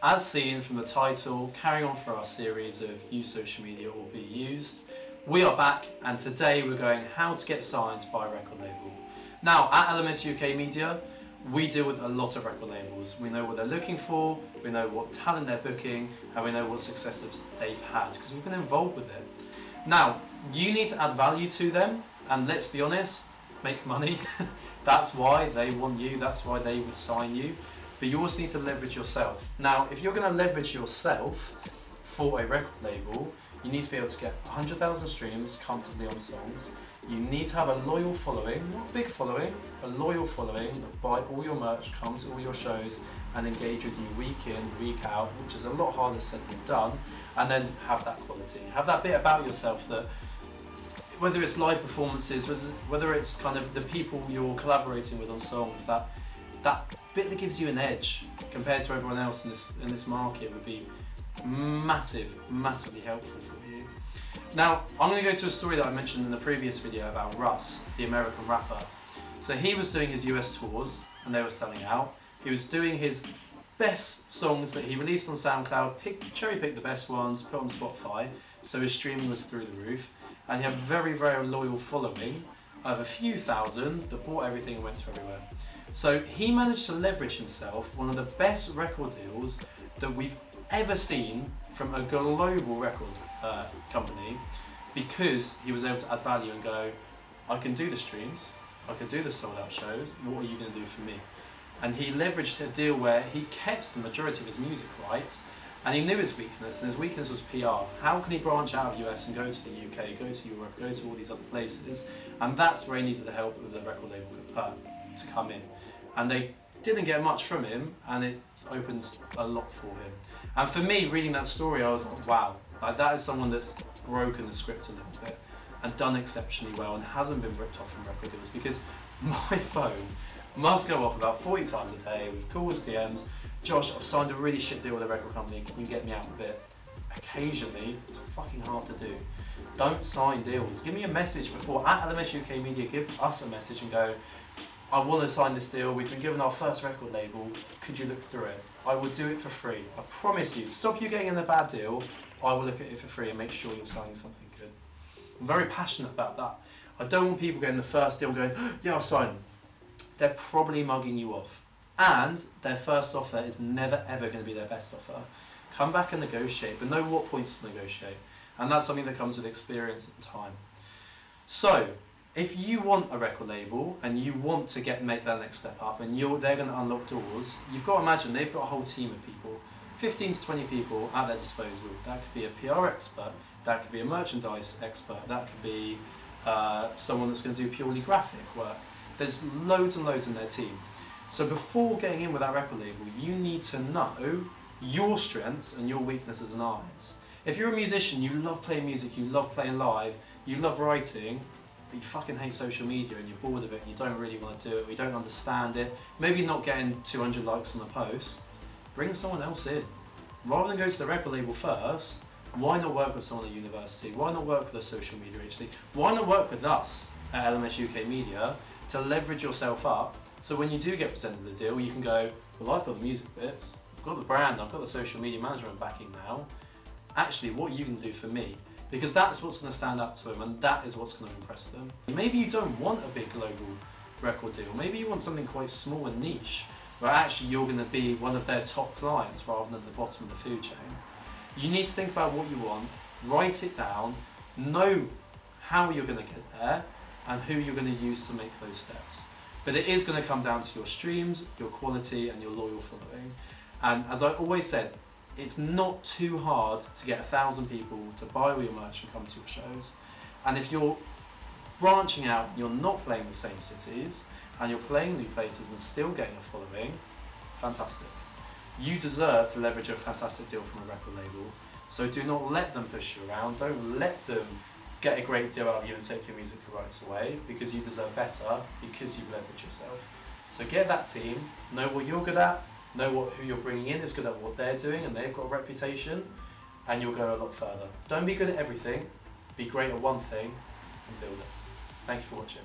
As seen from the title, carrying on for our series of Use Social Media or Be Used, we are back, and today we're going how to get signed by a record label. Now, at LMS UK Media, we deal with a lot of record labels. We know what they're looking for, we know what talent they're booking, and we know what successes they've had, because we've been involved with it. Now, you need to add value to them, and let's be honest, make money. That's why they want you, that's why they would sign you. But you also need to leverage yourself. Now, if you're going to leverage yourself for a record label, you need to be able to get 100,000 streams comfortably on songs. You need to have a loyal following, not a big following, a loyal following that buy all your merch, come to all your shows, and engage with you week in, week out, which is a lot harder said than done. And then have that quality. Have that bit about yourself that, whether it's live performances, whether it's kind of the people you're collaborating with on songs, that bit that gives you an edge compared to everyone else in this market would be massively helpful for you. Now, I'm going to go to a story that I mentioned in the previous video about Russ, the American rapper. So he was doing his US tours and they were selling out. He was doing his best songs that he released on SoundCloud, cherry-picked the best ones, put on Spotify, so his streaming was through the roof. And he had a very loyal following of a few thousand that bought everything and went to everywhere. So he managed to leverage himself one of the best record deals that we've ever seen from a global record company, because he was able to add value and go, I can do the streams, I can do the sold out shows, what are you going to do for me? And he leveraged a deal where he kept the majority of his music rights, and he knew his weakness, and his weakness was PR. How can he branch out of US and go to the UK, go to Europe, go to all these other places? And that's where he needed the help of the record label to come in. And they didn't get much from him, and it's opened a lot for him. And for me, reading that story, I was like, wow, like that is someone that's broken the script a little bit and done exceptionally well and hasn't been ripped off from record deals, because my phone must go off about 40 times a day with calls, DMs. Josh, I've signed a really shit deal with a record company, can you get me out of it? Occasionally, it's fucking hard to do. Don't sign deals. Give me a message before, at LMS UK Media, give us a message and go, I want to sign this deal, we've been given our first record label, could you look through it? I will do it for free. I promise you, stop you getting in a bad deal, I will look at it for free and make sure you're signing something good. I'm very passionate about that. I don't want people getting the first deal going, yeah, I'll sign. They're probably mugging you off. And their first offer is never ever going to be their best offer. Come back and negotiate, but know what points to negotiate. And that's something that comes with experience and time. So, if you want a record label and you want to make that next step up and they're going to unlock doors, you've got to imagine they've got a whole team of people, 15 to 20 people at their disposal. That could be a PR expert, that could be a merchandise expert, that could be someone that's going to do purely graphic work. There's loads and loads in their team. So before getting in with that record label, you need to know your strengths and your weaknesses and artists. If you're a musician, you love playing music, you love playing live, you love writing, but you fucking hate social media and you're bored of it and you don't really want to do it, or you don't understand it, maybe not getting 200 likes on a post, bring someone else in. Rather than go to the record label first, why not work with someone at university? Why not work with a social media agency? Why not work with us at LMS UK Media to leverage yourself up, so when you do get presented the deal, you can go, well, I've got the music bits, I've got the brand, I've got the social media management backing now. Actually, what are you going to do for me? Because that's what's going to stand up to them, and that is what's going to impress them. Maybe you don't want a big global record deal. Maybe you want something quite small and niche, where actually you're going to be one of their top clients rather than the bottom of the food chain. You need to think about what you want, write it down, know how you're going to get there, and who you're going to use to make those steps. But it is going to come down to your streams, your quality, and your loyal following. And as I always said, it's not too hard to get 1,000 people to buy all your merch and come to your shows. And if you're branching out, you're not playing the same cities, and you're playing new places and still getting a following, fantastic. You deserve to leverage a fantastic deal from a record label. So do not let them push you around. Don't let them get a great deal out of you and take your music rights away, because you deserve better, because you leverage yourself. So get that team, know what you're good at, know who you're bringing in is good at what they're doing and they've got a reputation, and you'll go a lot further. Don't be good at everything, be great at one thing and build it. Thank you for watching.